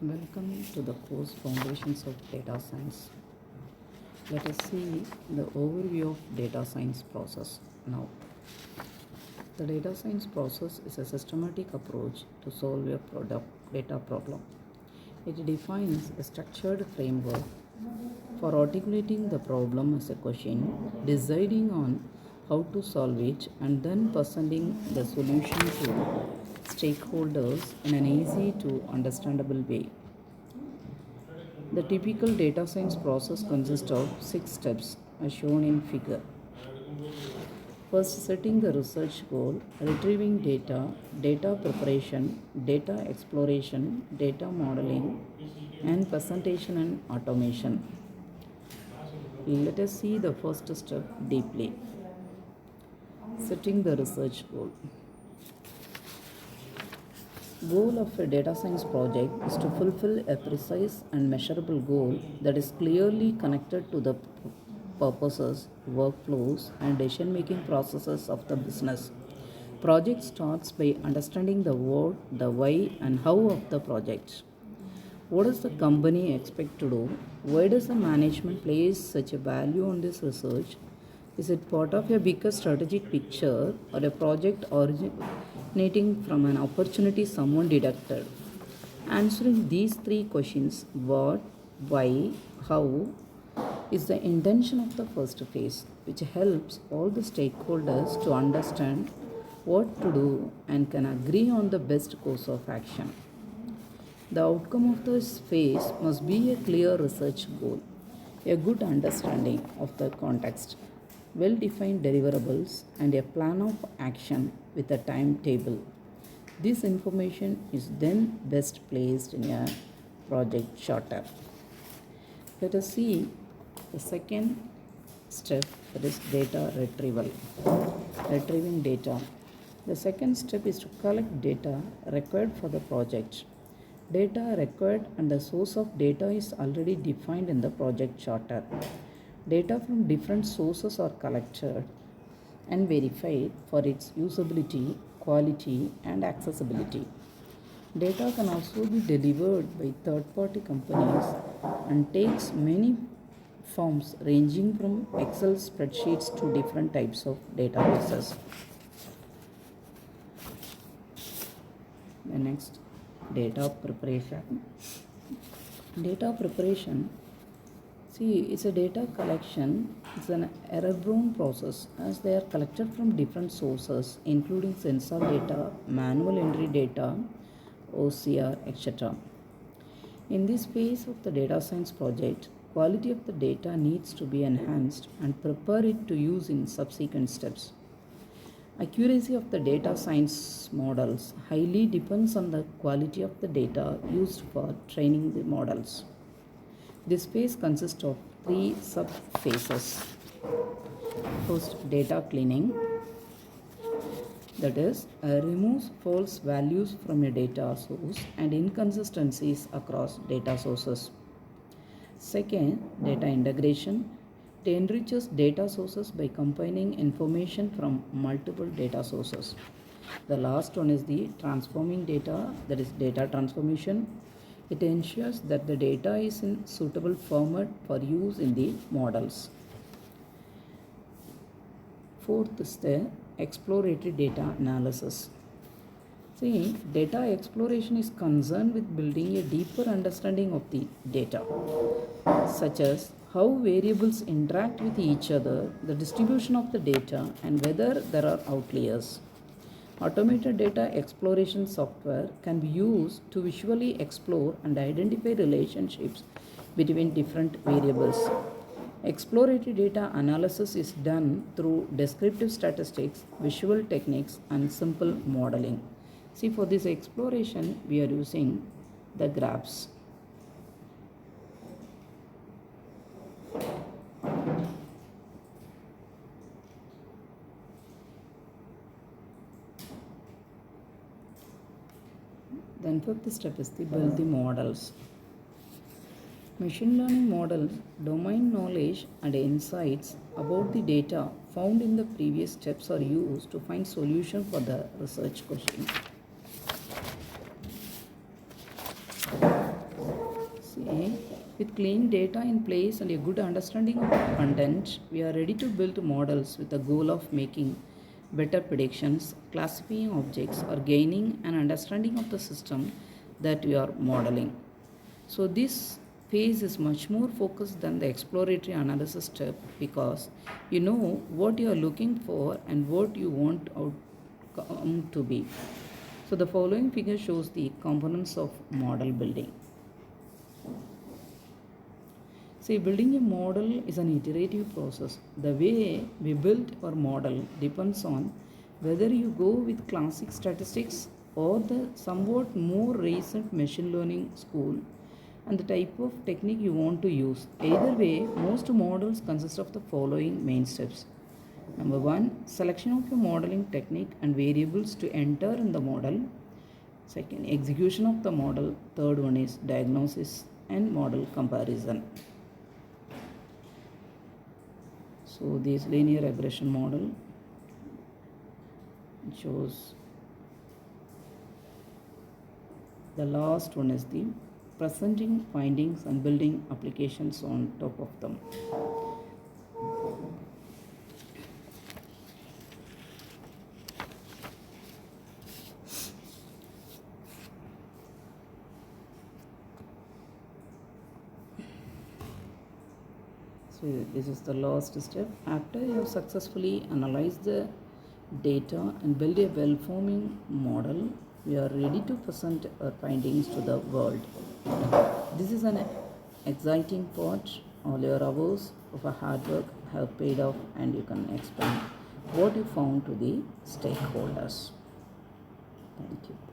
Welcome to the course Foundations of Data Science. Let us see the overview of data science process now. The data science process is a systematic approach to solve a data problem. It defines a structured framework for articulating the problem as a question, deciding on how to solve it, and then presenting the solution to stakeholders in an easy to understandable way. The typical data science process consists of 6 steps as shown in figure. First, setting the research goal, retrieving data, data preparation, data exploration, data modeling, and presentation and automation. Let us see the first step deeply. Setting the research goal. Goal of a data science project is to fulfill a precise and measurable goal that is clearly connected to the purposes, workflows, and decision-making processes of the business. Project starts by understanding the what, the why, and how of the project. What does the company expect to do? Why does the management place such a value on this research? Is it part of a bigger strategic picture or a project originating from an opportunity someone deducted? Answering these 3 questions, what, why, how, is the intention of the first phase, which helps all the stakeholders to understand what to do and can agree on the best course of action. The outcome of this phase must be a clear research goal, a good understanding of the context, well-defined deliverables, and a plan of action with a timetable. This information is then best placed in a project charter. Let us see the second step, that is data retrieval. Retrieving data. The second step is to collect data required for the project. Data required and the source of data is already defined in the project charter. Data from different sources are collected and verified for its usability, quality, and accessibility. Data can also be delivered by third-party companies and takes many forms ranging from Excel spreadsheets to different types of databases. The next, data preparation. Data preparation, it's a data collection. It's an error-prone process as they are collected from different sources, including sensor data, manual entry data, OCR, etc. In this phase of the data science project, quality of the data needs to be enhanced and prepare it to use in subsequent steps. Accuracy of the data science models highly depends on the quality of the data used for training the models. This phase consists of 3 sub-phases. First, data cleaning, that is, removes false values from a data source and inconsistencies across data sources. Second, data integration. It enriches data sources by combining information from multiple data sources. The last one is the transforming data, that is data transformation. It ensures that the data is in suitable format for use in the models. Fourth is the exploratory data analysis. Data exploration is concerned with building a deeper understanding of the data, such as how variables interact with each other, the distribution of the data, and whether there are outliers. Automated data exploration software can be used to visually explore and identify relationships between different variables. Exploratory data analysis is done through descriptive statistics, visual techniques, and simple modeling. For this exploration, we are using the graphs. Then fifth step is to build the models. Machine learning models, domain knowledge and insights about the data found in the previous steps are used to find solution for the research question. See, with clean data in place and a good understanding of the content, we are ready to build models with the goal of making better predictions, classifying objects, or gaining an understanding of the system that we are modeling. So this phase is much more focused than the exploratory analysis step because you know what you are looking for and what you want outcome to be. So the following figure shows the components of model building. See, building a model is an iterative process. The way we build our model depends on whether you go with classic statistics or the somewhat more recent machine learning school and the type of technique you want to use. Either way, most models consist of the following main steps. Number one, selection of your modeling technique and variables to enter in the model. Second, execution of the model. Third one is diagnosis and model comparison. So this linear regression model shows the last one is the presenting findings and building applications on top of them. So this is the last step. After you have successfully analyzed the data and build a well-forming model, we are ready to present our findings to the world. This is an exciting part. All your hours of hard work have paid off and you can explain what you found to the stakeholders. Thank you.